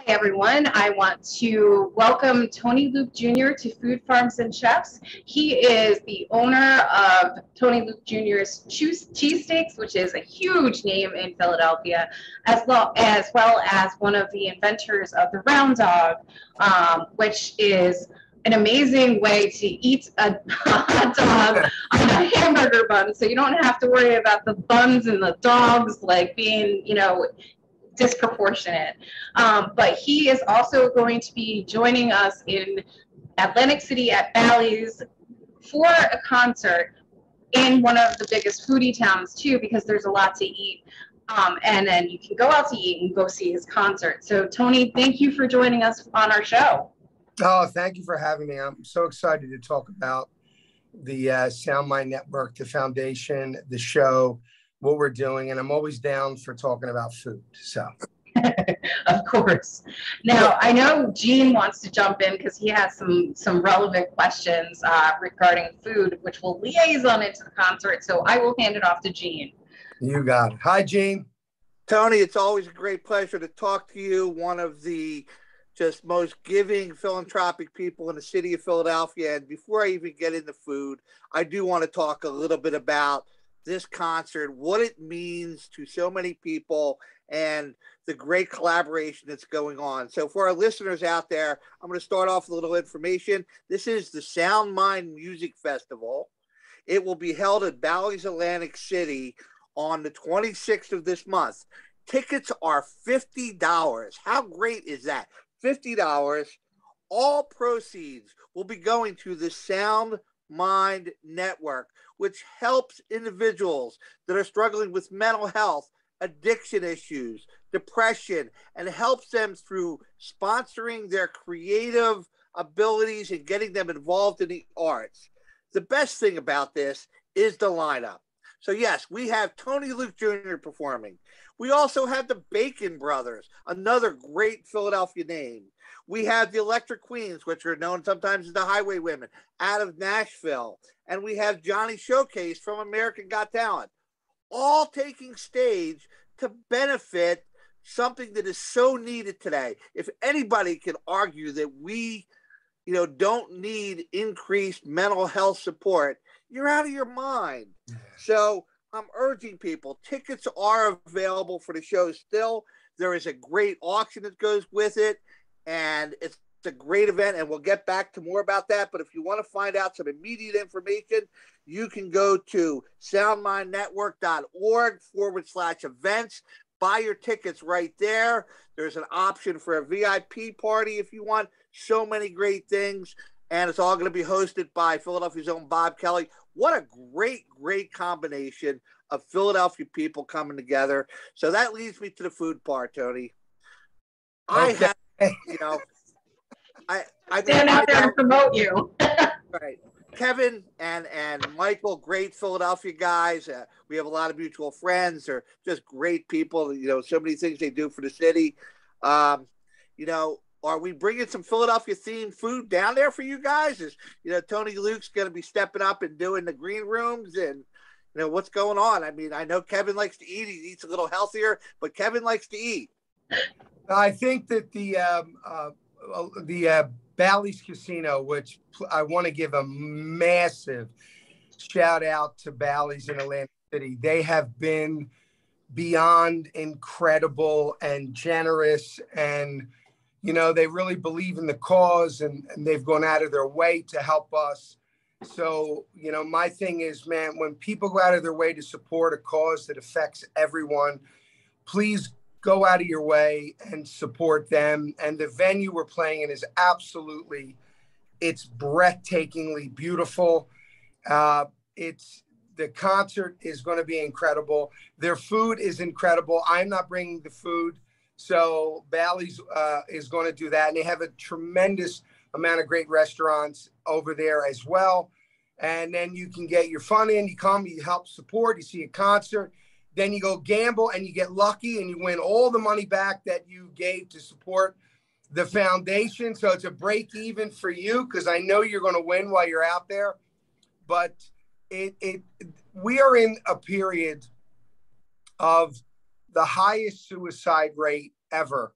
Everyone. I want to welcome Tony Luke Jr. to Food Farms and Chefs. He is the owner of Tony Luke Jr.'s Cheesesteaks, which is a huge name in Philadelphia, as well as one of the inventors of the Round Dog, which is an amazing way to eat a hot dog on a hamburger bun, so you don't have to worry about the buns and the dogs like being, disproportionate. But he is also going to be joining us in Atlantic City at Bally's for a concert in one of the biggest foodie towns too, because there's a lot to eat. And then you can go out to eat and go see his concert. So Tony, thank you for joining us on our show. Oh, thank you for having me. I'm so excited to talk about the Soundmind Network, the foundation, the show, what we're doing, and I'm always down for talking about food. So, of course. Now, I know Gene wants to jump in because he has some relevant questions regarding food, which will liaison into the concert. So I will hand it off to Gene. You got it. Hi, Gene. Tony, it's always a great pleasure to talk to you. One of the just most giving philanthropic people in the city of Philadelphia. And before I even get into food, I do want to talk a little bit about this concert, what it means to so many people, and the great collaboration that's going on. So for our listeners out there, I'm going to start off with a little information. This is the Soundmind Music Festival. It will be held at Bally's Atlantic City on the 26th of this month. Tickets are $50. How great is that? $50. All proceeds will be going to the Soundmind Network, which helps individuals that are struggling with mental health, addiction issues, depression, and helps them through sponsoring their creative abilities and getting them involved in the arts. The best thing about this is the lineup. So yes, we have Tony Luke Jr. performing. We also have the Bacon Brothers, another great Philadelphia name. We have the Electric Queens, which are known sometimes as the Highway Women, out of Nashville. And we have Johnny Showcase from American Got Talent, all taking stage to benefit something that is so needed today. If anybody can argue that we, don't need increased mental health support, you're out of your mind. So I'm urging people, tickets are available for the show still. There is a great auction that goes with it, and it's a great event, and we'll get back to more about that. But if you want to find out some immediate information, you can go to soundmindnetwork.org/events. Buy your tickets right there. There's an option for a VIP party if you want. So many great things. And it's all going to be hosted by Philadelphia's own Bob Kelly. What a great, great combination of Philadelphia people coming together. So that leads me to the food part, Tony. Okay. I stand out there and promote you. Right. Kevin and Michael, great Philadelphia guys. We have a lot of mutual friends. They're just great people. So many things they do for the city. Are we bringing some Philadelphia themed food down there for you guys? Is Tony Luke's going to be stepping up and doing the green rooms, and what's going on? I mean, I know Kevin likes to eat. He eats a little healthier, but Kevin likes to eat. I think that the Bally's Casino, which I want to give a massive shout out to Bally's in Atlantic City. They have been beyond incredible and generous, and they really believe in the cause, and they've gone out of their way to help us. So, my thing is, man, when people go out of their way to support a cause that affects everyone, please go out of your way and support them. And the venue we're playing in is it's breathtakingly beautiful. The concert is going to be incredible. Their food is incredible. I'm not bringing the food. So Bally's is going to do that. And they have a tremendous amount of great restaurants over there as well. And then you can get your fun in. You come, you help support, you see a concert. Then you go gamble and you get lucky and you win all the money back that you gave to support the foundation. So it's a break even for you, because I know you're going to win while you're out there. But we are in a period of the highest suicide rate ever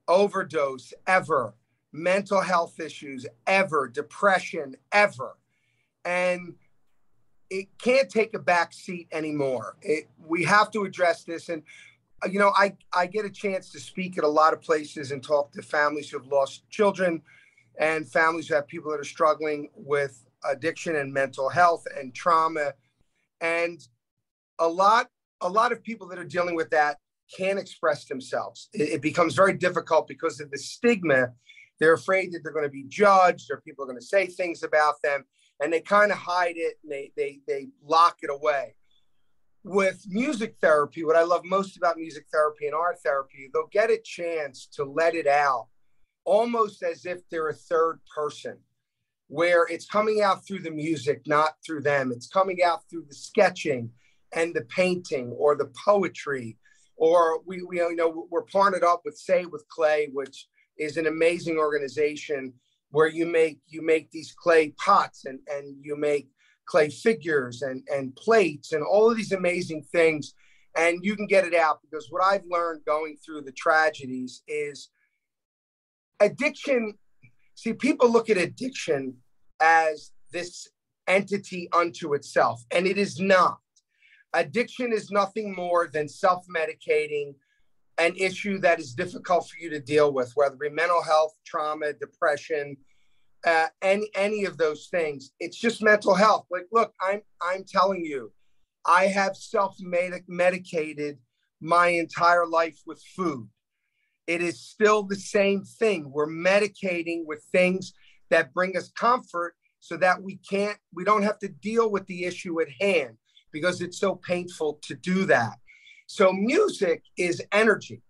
overdose ever, mental health issues ever, depression ever. And it can't take a back seat anymore. We have to address this. And, you know, I get a chance to speak at a lot of places and talk to families who have lost children and families who have people that are struggling with addiction and mental health and trauma. And a lot of people that are dealing with that can't express themselves. It becomes very difficult because of the stigma. They're afraid that they're going to be judged or people are going to say things about them, and they kind of hide it and they lock it away. With music therapy, what I love most about music therapy and art therapy, they'll get a chance to let it out almost as if they're a third person, where it's coming out through the music, not through them. It's coming out through the sketching and the painting or the poetry, or we're partnered up with Say with Clay, which is an amazing organization where you make these clay pots and you make clay figures and plates and all of these amazing things, and you can get it out. Because what I've learned going through the tragedies is addiction. See, people look at addiction as this entity unto itself, and it is not. Addiction is nothing more than self-medicating an issue that is difficult for you to deal with, whether it be mental health, trauma, depression, any of those things. It's just mental health. Like, look, I'm telling you, I have self-medicated my entire life with food. It is still the same thing. We're medicating with things that bring us comfort so that we don't have to deal with the issue at hand because it's so painful to do that. So music is energy.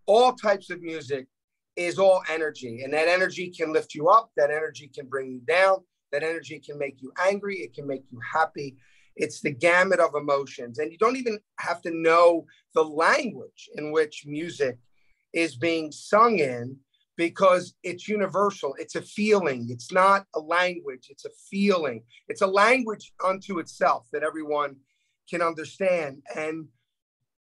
All types of music is all energy. And that energy can lift you up. That energy can bring you down. That energy can make you angry. It can make you happy. It's the gamut of emotions. And you don't even have to know the language in which music is being sung in, because it's universal. It's a feeling. It's not a language. It's a feeling. It's a language unto itself that everyone can understand. And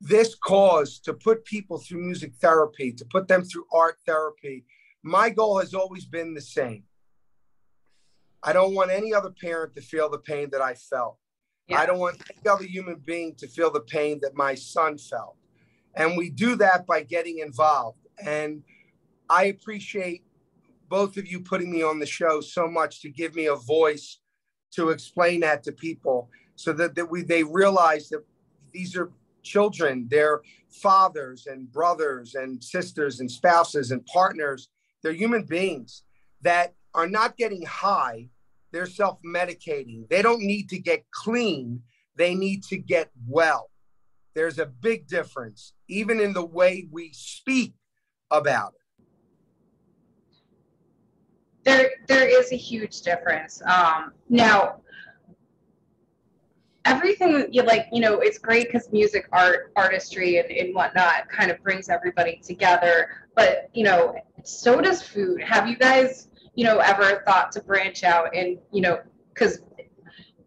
this cause to put people through music therapy, to put them through art therapy, my goal has always been the same. I don't want any other parent to feel the pain that I felt. Yeah. I don't want any other human being to feel the pain that my son felt. And we do that by getting involved. And I appreciate both of you putting me on the show so much to give me a voice to explain that to people, so that they realize that these are children, they're fathers and brothers and sisters and spouses and partners. They're human beings that are not getting high. They're self-medicating. They don't need to get clean. They need to get well. There's a big difference, even in the way we speak about it. There is a huge difference. Now, everything you like, it's great because music, artistry, and whatnot kind of brings everybody together. But, so does food. Have you guys, ever thought to branch out and, because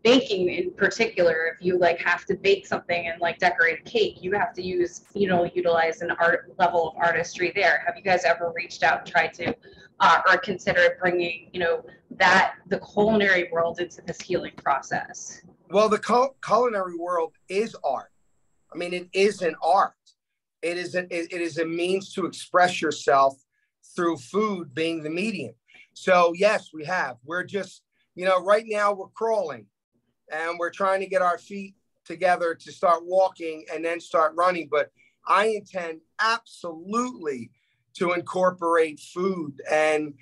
baking in particular, if you have to bake something and decorate a cake, you have to utilize an art level of artistry there. Have you guys ever reached out and tried to or considered bringing the culinary world into this healing process? Well, the culinary world is art. I mean, it is an art. It is a means to express yourself through food being the medium. So yes, we have. We're just, right now we're crawling. And we're trying to get our feet together to start walking and then start running. But I intend absolutely to incorporate food and,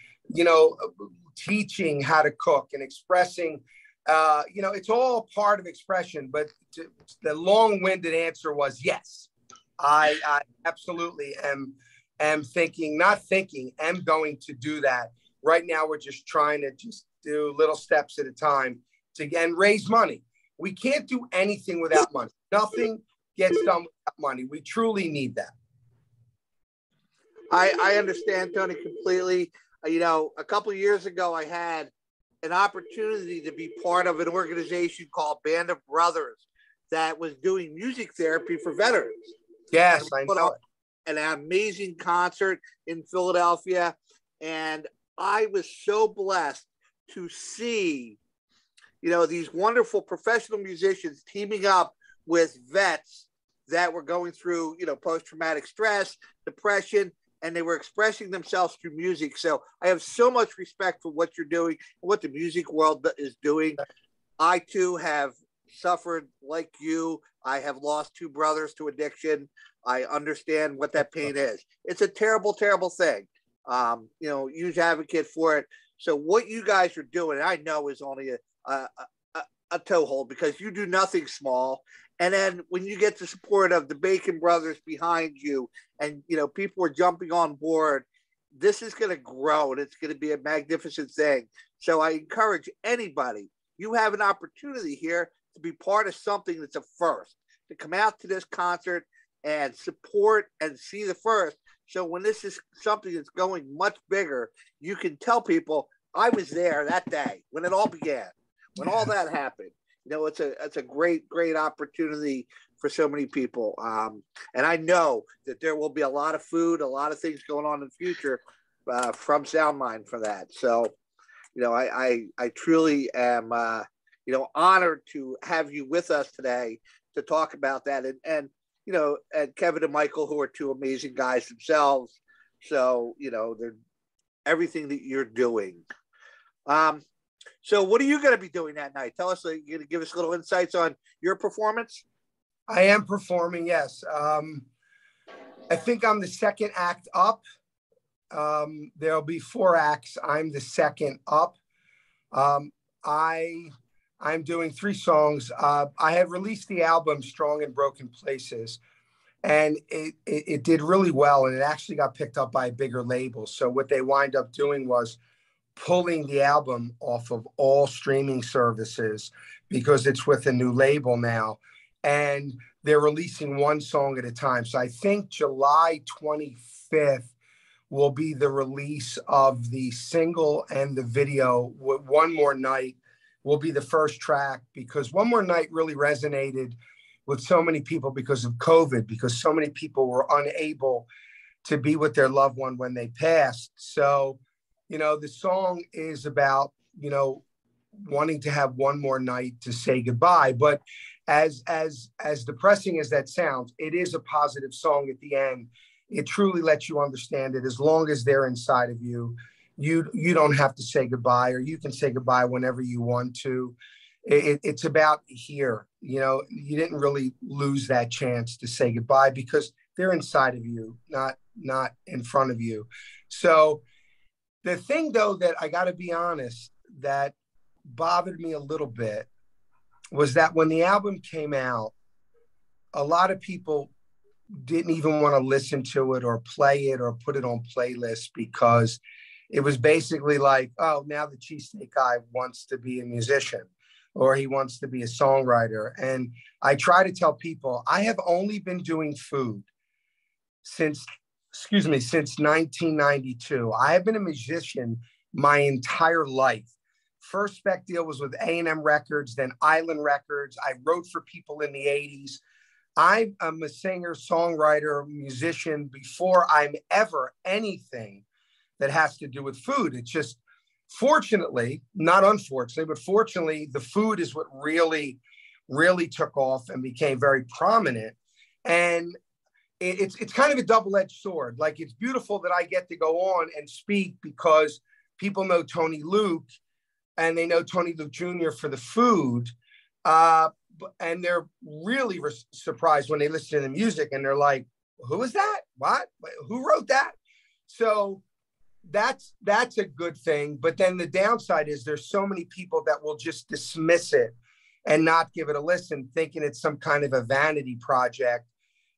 teaching how to cook and expressing, it's all part of expression. But the long-winded answer was yes. I absolutely am going to do that. Right now, we're just trying to just do little steps at a time to raise money. We can't do anything without money. Nothing gets done without money. We truly need that. I understand, Tony, completely. A couple of years ago, I had an opportunity to be part of an organization called Band of Brothers that was doing music therapy for veterans. Yes, I know it. an amazing concert in Philadelphia. And I was so blessed to see, these wonderful professional musicians teaming up with vets that were going through, post-traumatic stress, depression, and they were expressing themselves through music. So I have so much respect for what you're doing and what the music world is doing. I too have suffered like you. I have lost 2 brothers to addiction. I understand what that pain is. It's a terrible, terrible thing. Huge advocate for it. So what you guys are doing, I know, is only a toehold, because you do nothing small. And then when you get the support of the Bacon brothers behind you, and people are jumping on board, this is going to grow, and it's going to be a magnificent thing. So I encourage anybody, you have an opportunity here to be part of something that's a first, to come out to this concert and support and see the first. So when this is something that's going much bigger, you can tell people, I was there that day when it all began, when all that happened. It's a great, great opportunity for so many people. And I know that there will be a lot of food, a lot of things going on in the future from Soundmind for that. So, I truly am, honored to have you with us today to talk about that. And Kevin and Michael, who are 2 amazing guys themselves. So, they're everything that you're doing. So what are you going to be doing that night? Tell us, you're going to give us little insights on your performance? I am performing, yes. I think I'm the second act up. There'll be 4 acts. I'm the second up. I'm doing 3 songs. I have released the album Strong in Broken Places, and it did really well, and it actually got picked up by a bigger label. So what they wind up doing was pulling the album off of all streaming services, because it's with a new label now, and they're releasing 1 song at a time. So I think July 25th will be the release of the single and the video. One More Night will be the first track, because One More Night really resonated with so many people because of COVID, because so many people were unable to be with their loved one when they passed. So, the song is about, wanting to have one more night to say goodbye. But as depressing as that sounds, it is a positive song at the end. It truly lets you understand that as long as they're inside of you, you don't have to say goodbye, or you can say goodbye whenever you want to. It's about here. You didn't really lose that chance to say goodbye, because they're inside of you, not in front of you. So the thing, though, that I got to be honest, that bothered me a little bit was that when the album came out, a lot of people didn't even want to listen to it or play it or put it on playlists, because it was basically like, oh, now the cheesesteak guy wants to be a musician, or he wants to be a songwriter. And I try to tell people, I have only been doing food since 1992. I have been a musician my entire life. First spec deal was with A&M Records, then Island Records. I wrote for people in the 80s. I'm a singer, songwriter, musician before I'm ever anything that has to do with food. It's just, fortunately, not unfortunately, but fortunately, the food is what really, really took off and became very prominent. And it's kind of a double-edged sword. Like, it's beautiful that I get to go on and speak because people know Tony Luke, and they know Tony Luke Jr. for the food. And they're really surprised when they listen to the music, and they're like, who is that? What? Who wrote that? So that's a good thing. But then the downside is there's so many people that will just dismiss it and not give it a listen, thinking it's some kind of a vanity project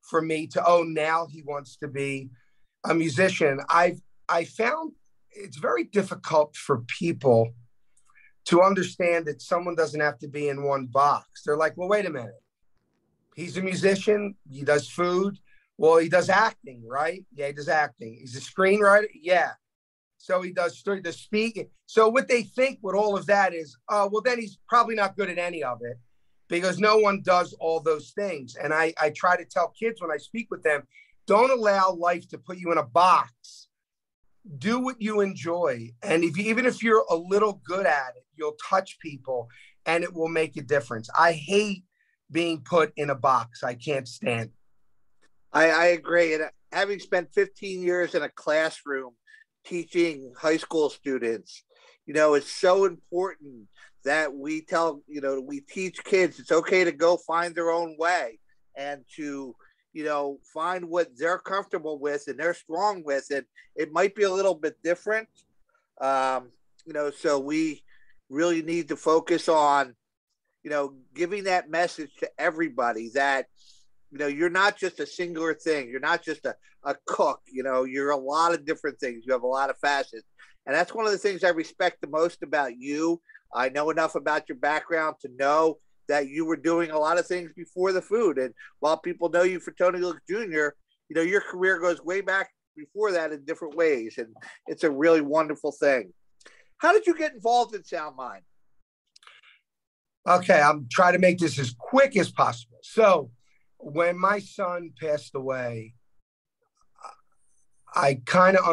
for me to, oh, now he wants to be a musician. I found it's very difficult for people to understand that someone doesn't have to be in one box. They're like, well, wait a minute. He's a musician. He does food. Well, he does acting, right? Yeah, he does acting. He's a screenwriter. Yeah. So he does speaking. So what they think with all of that is, oh, well, then he's probably not good at any of it, because no one does all those things. And I try to tell kids when I speak with them, Don't allow life to put you in a box. Do what you enjoy. And even if you're a little good at it, you'll touch people and it will make a difference. I hate being put in a box. I can't stand it. I agree. And having spent 15 years in a classroom teaching high school students, it's so important that we we teach kids it's okay to go find their own way and to, find what they're comfortable with and they're strong with. And it might be a little bit different. So we really need to focus on, giving that message to everybody that, you're not just a singular thing. You're not just a cook, you're a lot of different things. You have a lot of facets. And that's one of the things I respect the most about you. I know enough about your background to know that you were doing a lot of things before the food. And while people know you for Tony Luke Jr., your career goes way back before that in different ways. And it's a really wonderful thing. How did you get involved in Soundmind? Okay, I'm trying to make this as quick as possible. So when my son passed away, I kind of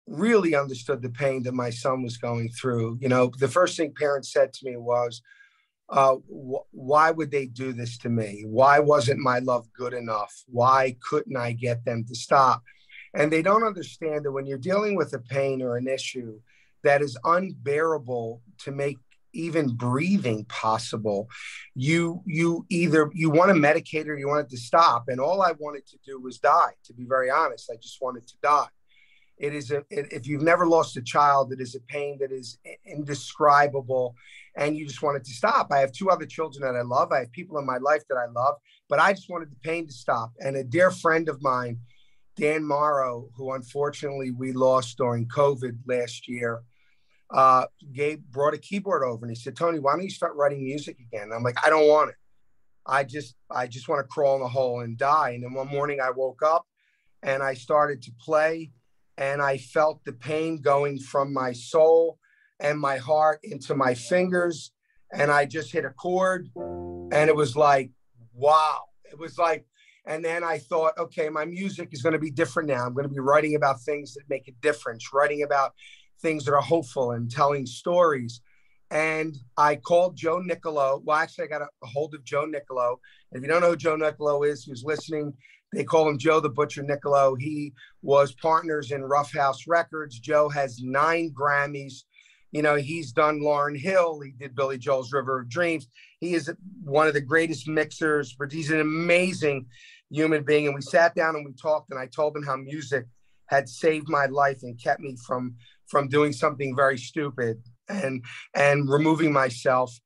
really understood the pain that my son was going through. The first thing parents said to me was, why would they do this to me? Why wasn't my love good enough? Why couldn't I get them to stop? And they don't understand that when you're dealing with a pain or an issue that is unbearable to make even breathing possible, you want to medicate or you want it to stop. And all I wanted to do was die, to be very honest. I just wanted to die. If you've never lost a child, it is a pain that is indescribable and you just want it to stop. I have 2 other children that I love. I have people in my life that I love, but I just wanted the pain to stop. And a dear friend of mine, Dan Morrow, who unfortunately we lost during COVID last year, brought a keyboard over and he said, Tony, why don't you start writing music again? And I'm like, I don't want it. I just want to crawl in the hole and die. And then one morning I woke up and I started to play and I felt the pain going from my soul and my heart into my fingers. And I just hit a chord and it was like, wow. It was like, and then I thought, okay, my music is going to be different now. I'm going to be writing about things that make a difference, writing about things that are hopeful and telling stories. And I called Joe Nicolo. Well, actually, I got a hold of Joe Nicolo. And if you don't know who Joe Nicolo is, who's listening, they call him Joe the Butcher Nicolo. He was partners in Rough House Records. Joe has 9 Grammys. He's done Lauryn Hill. He did Billy Joel's River of Dreams. He is one of the greatest mixers, but he's an amazing human being. And we sat down and we talked, and I told him how music had saved my life and kept me from doing something very stupid and removing myself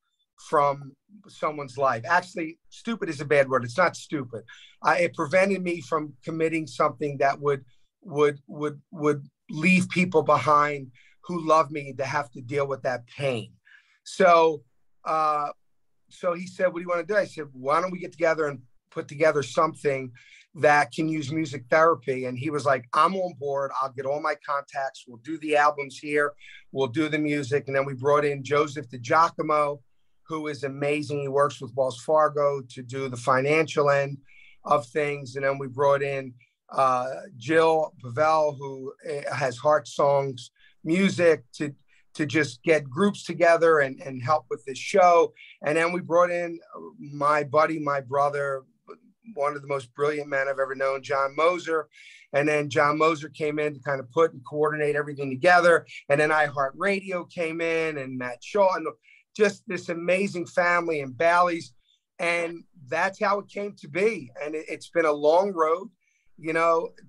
from someone's life. Actually, stupid is a bad word. It's not stupid. It prevented me from committing something that would leave people behind who love me to have to deal with that pain. So he said, what do you want to do? I said, why don't we get together and put together something that can use music therapy? And he was like, I'm on board. I'll get all my contacts. We'll do the albums here. We'll do the music. And then we brought in Joseph DiGiacomo, who is amazing. He works with Wells Fargo to do the financial end of things. And then we brought in Jill Pavel, who has Heart Songs Music, to just get groups together and help with this show. And then we brought in my buddy, my brother, one of the most brilliant men I've ever known, John Moser. And then John Moser came in to kind of put and coordinate everything together. And then iHeartRadio came in and Matt Shaw and just this amazing family and Bally's. And that's how it came to be. And it's been a long road,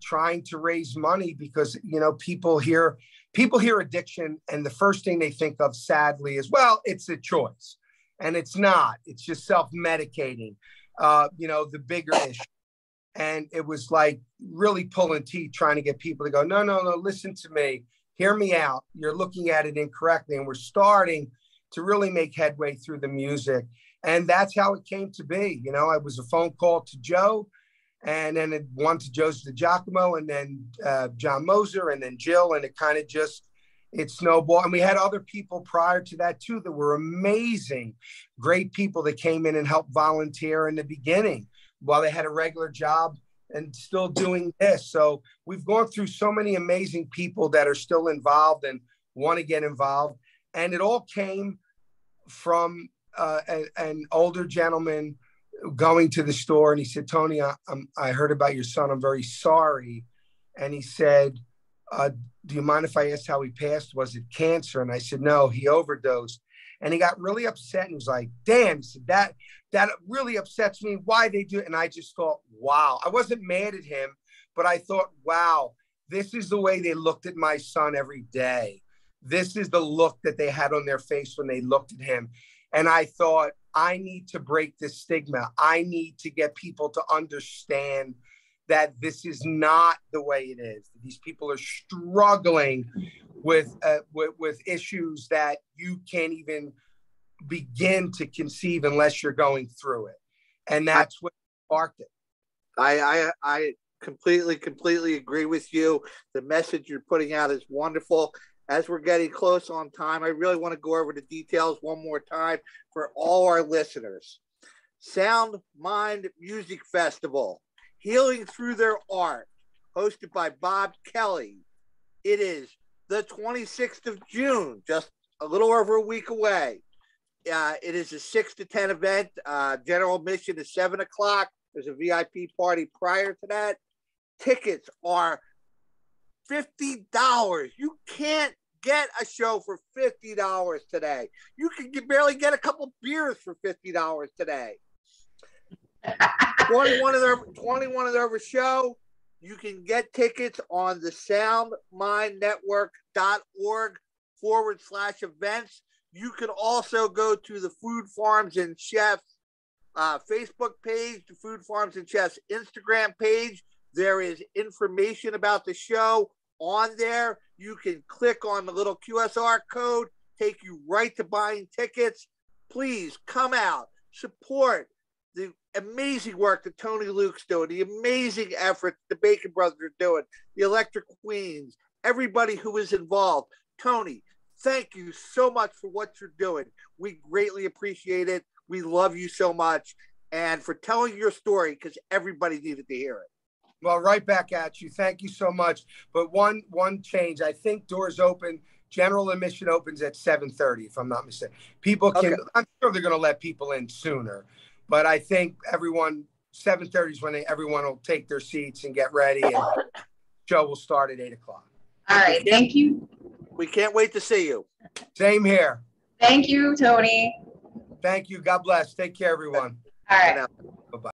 trying to raise money because, people hear addiction and the first thing they think of, sadly, is, well, it's a choice. And it's not. It's just self-medicating, the bigger issue. And it was like really pulling teeth trying to get people to go, no, listen to me. Hear me out. You're looking at it incorrectly. And we're starting to really make headway through the music. And that's how it came to be. I was a phone call to Joe, and then one to Joseph DiGiacomo, and then John Moser, and then Jill, and it kind of it snowballed. And we had other people prior to that too that were amazing, great people that came in and helped volunteer in the beginning while they had a regular job and still doing this. So we've gone through so many amazing people that are still involved and want to get involved. And it all came from an older gentleman going to the store, and he said, Tony, I heard about your son. I'm very sorry. And he said, do you mind if I asked how he passed? Was it cancer? And I said, no, he overdosed. And he got really upset and he was like, damn, he said, that really upsets me. Why they do it? And I just thought, wow. I wasn't mad at him, but I thought, wow, this is the way they looked at my son every day. This is the look that they had on their face when they looked at him. And I thought, I need to break this stigma. I need to get people to understand that this is not the way it is. These people are struggling with issues that you can't even begin to conceive unless you're going through it. And that's what sparked it. I completely agree with you. The message you're putting out is wonderful. As we're getting close on time, I really want to go over the details one more time for all our listeners. Soundmind Music Festival, Healing Through Their Art, hosted by Bob Kelly. It is the 26th of June, just a little over a week away. It is a 6 to 10 event. General admission is 7 o'clock. There's a VIP party prior to that. Tickets are $50. You can't get a show for $50 today. You can barely get a couple beers for $50 today. 21 of their show. You can get tickets on the soundmindnetwork.org/events. You can also go to the Food Farms and Chefs Facebook page, the Food Farms and Chefs Instagram page. There is information about the show on there. You can click on the little QSR code, take you right to buying tickets. Please come out, support the amazing work that Tony Luke's doing, the amazing effort the Bacon Brothers are doing, the Electric Queens, everybody who is involved. Tony, thank you so much for what you're doing. We greatly appreciate it. We love you so much, and for telling your story, because everybody needed to hear it. Well, right back at you. Thank you so much. But one change, I think doors open, general admission opens at 7:30, if I'm not mistaken. People can, okay. I'm sure they're going to let people in sooner, but I think 7:30 is when everyone will take their seats and get ready, and the show will start at 8 o'clock. All right. Thank you. We can't wait to see you. Same here. Thank you, Tony. Thank you. God bless. Take care, everyone. All right. Bye-bye.